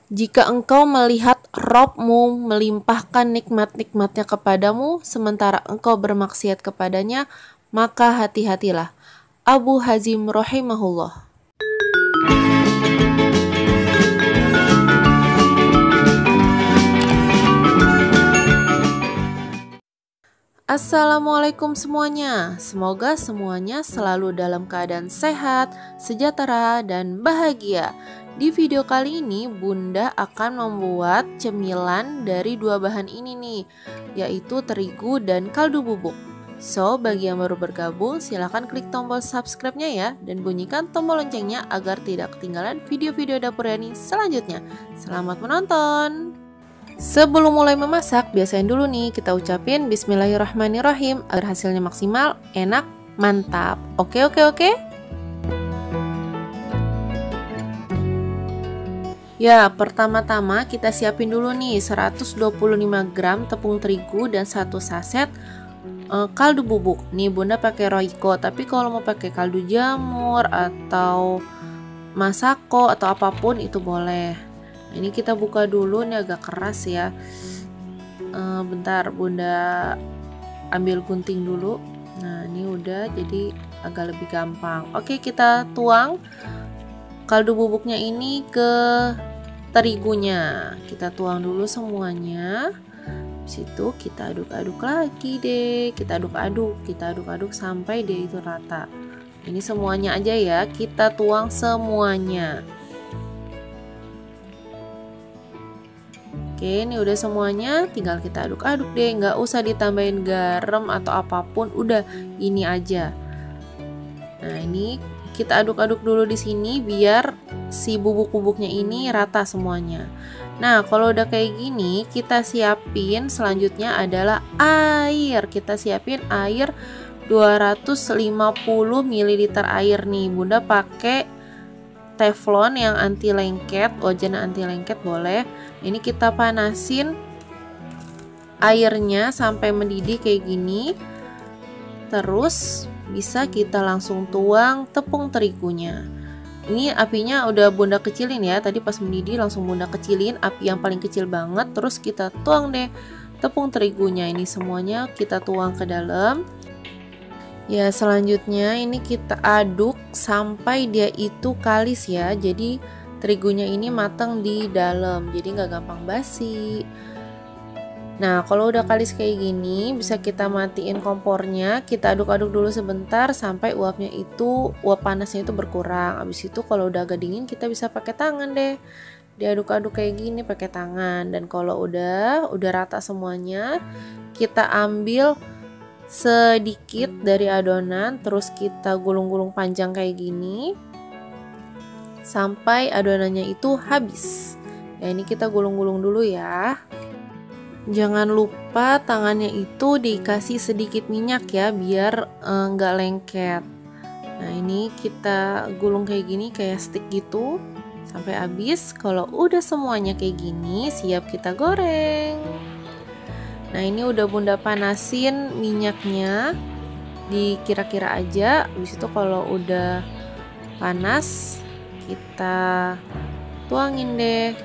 Jika engkau melihat Rabb-Mu melimpahkan nikmat-nikmatnya kepadamu, sementara engkau bermaksiat kepadanya, maka hati-hatilah. Abu Hazim rahimahullah. Assalamualaikum semuanya. Semoga semuanya selalu dalam keadaan sehat, sejahtera, dan bahagia. Di video kali ini Bunda akan membuat cemilan dari dua bahan ini nih, yaitu terigu dan kaldu bubuk. So, bagi yang baru bergabung, silahkan klik tombol subscribe-nya ya, dan bunyikan tombol loncengnya agar tidak ketinggalan video-video dapur Yani selanjutnya. Selamat menonton! Sebelum mulai memasak, biasain dulu nih kita ucapin Bismillahirrahmanirrahim agar hasilnya maksimal, enak, mantap. Oke. Ya, pertama-tama kita siapin dulu nih 125 gram tepung terigu dan 1 saset kaldu bubuk. Nih Bunda pakai Royco, tapi kalau mau pakai kaldu jamur atau masako atau apapun itu boleh. Nah, ini kita buka dulu, ini agak keras ya. Bentar Bunda ambil gunting dulu. Nah, ini udah jadi agak lebih gampang. Oke, kita tuang kaldu bubuknya ini ke terigunya. Kita tuang dulu semuanya. Habis itu kita aduk-aduk lagi deh. Kita aduk-aduk sampai dia itu rata. Ini semuanya aja ya, kita tuang semuanya. Oke, ini udah semuanya, tinggal kita aduk-aduk deh, nggak usah ditambahin garam atau apapun, udah ini aja. Nah, ini kita aduk-aduk dulu di sini biar si bubuk-bubuknya ini rata semuanya. Nah, kalau udah kayak gini, kita siapin selanjutnya adalah air. Kita siapin air 250 ml air nih. Bunda pakai teflon yang anti lengket, wajan anti lengket boleh. Ini kita panasin airnya sampai mendidih kayak gini. Terus bisa kita langsung tuang tepung terigunya. Ini apinya udah Bunda kecilin ya. Tadi pas mendidih langsung Bunda kecilin, api yang paling kecil banget. Terus kita tuang deh tepung terigunya. Ini semuanya kita tuang ke dalam. Ya, selanjutnya ini kita aduk sampai dia itu kalis ya. Jadi terigunya ini matang di dalam, jadi nggak gampang basi. Nah, kalau udah kalis kayak gini, bisa kita matiin kompornya. Kita aduk-aduk dulu sebentar sampai uap panasnya itu berkurang. Habis itu kalau udah agak dingin, kita bisa pakai tangan deh. Diaduk-aduk kayak gini pakai tangan. Dan kalau udah rata semuanya, kita ambil sedikit dari adonan, terus kita gulung-gulung panjang kayak gini sampai adonannya itu habis. Ya, ini kita gulung-gulung dulu ya. Jangan lupa tangannya itu dikasih sedikit minyak ya, biar nggak lengket. Nah, ini kita gulung kayak gini, kayak stick gitu sampai habis. Kalau udah semuanya kayak gini, siap kita goreng. Nah, ini udah Bunda panasin minyaknya, dikira-kira aja. Habis itu kalau udah panas, kita tuangin deh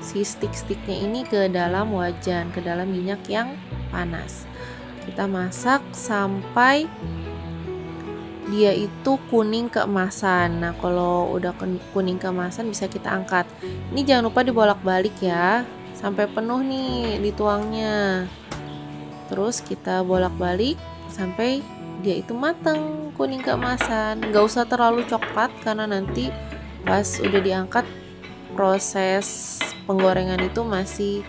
si stick-sticknya ini ke dalam wajan, ke dalam minyak yang panas. Kita masak sampai dia itu kuning keemasan. Nah, kalau udah kuning keemasan bisa kita angkat. Ini jangan lupa dibolak-balik ya, sampai penuh nih dituangnya. Terus kita bolak-balik sampai dia itu matang, kuning keemasan. Nggak usah terlalu coklat karena nanti pas udah diangkat proses penggorengan itu masih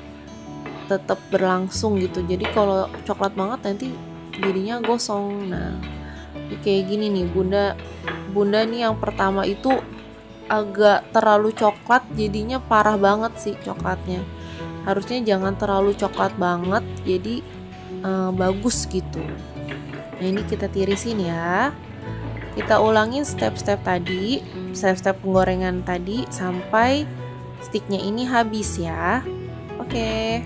tetap berlangsung gitu. Jadi kalau coklat banget nanti jadinya gosong. Nah, kayak gini nih Bunda nih yang pertama itu agak terlalu coklat, jadinya parah banget sih coklatnya. Harusnya jangan terlalu coklat banget, jadi bagus gitu. Nah, ini kita tirisin ya. Kita ulangin step-step penggorengan tadi sampai sticknya ini habis ya. Oke.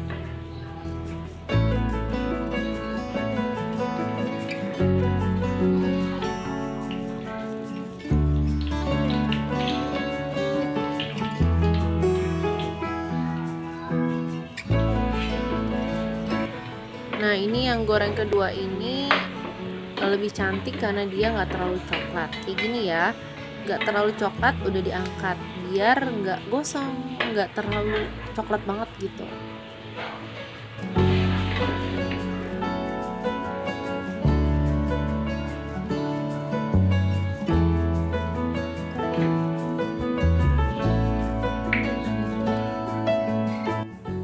Nah, ini yang goreng kedua ini lebih cantik karena dia nggak terlalu coklat. Kayak gini ya, nggak terlalu coklat udah diangkat biar nggak gosong, nggak terlalu coklat banget gitu.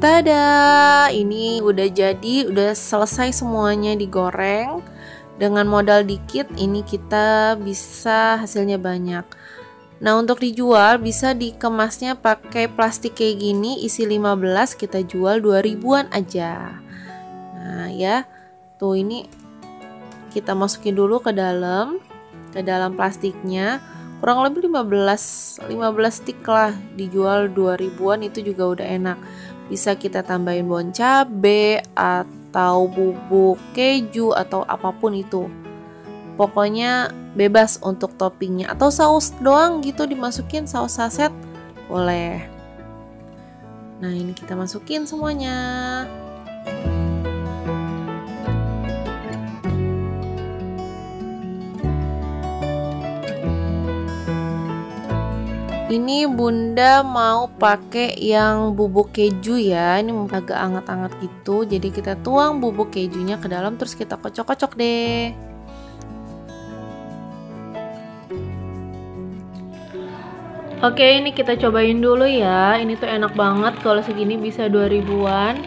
Tada, ini udah jadi, udah selesai semuanya digoreng. Dengan modal dikit ini kita bisa hasilnya banyak. Nah, untuk dijual bisa dikemasnya pakai plastik kayak gini, isi 15, kita jual 2000-an aja. Nah, ya. Tuh ini kita masukin dulu ke dalam plastiknya. Kurang lebih 15 stick lah, dijual 2000-an, itu juga udah enak. Bisa kita tambahin bon cabe atau bubuk keju atau apapun itu. Pokoknya bebas untuk toppingnya, atau saus doang gitu dimasukin, saus saset boleh. Nah, ini kita masukin semuanya. Ini bunda mau pakai yang bubuk keju ya, ini agak anget-anget gitu. Jadi kita tuang bubuk kejunya ke dalam, terus kita kocok-kocok deh. Oke, ini kita cobain dulu ya. Ini tuh enak banget, kalau segini bisa 2000-an.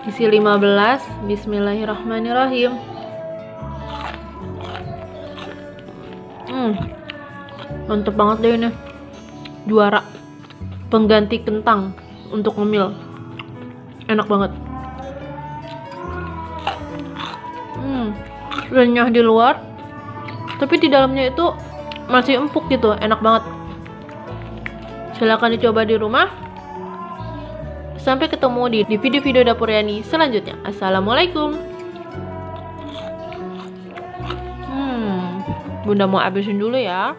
Isi 15, bismillahirrahmanirrahim. Mantep banget deh ini, juara, pengganti kentang untuk ngemil, enak banget. Renyah di luar, tapi di dalamnya itu masih empuk gitu, enak banget. Silahkan dicoba di rumah. Sampai ketemu di video-video Dapur Yani selanjutnya. Assalamualaikum. Bunda mau habisin dulu ya.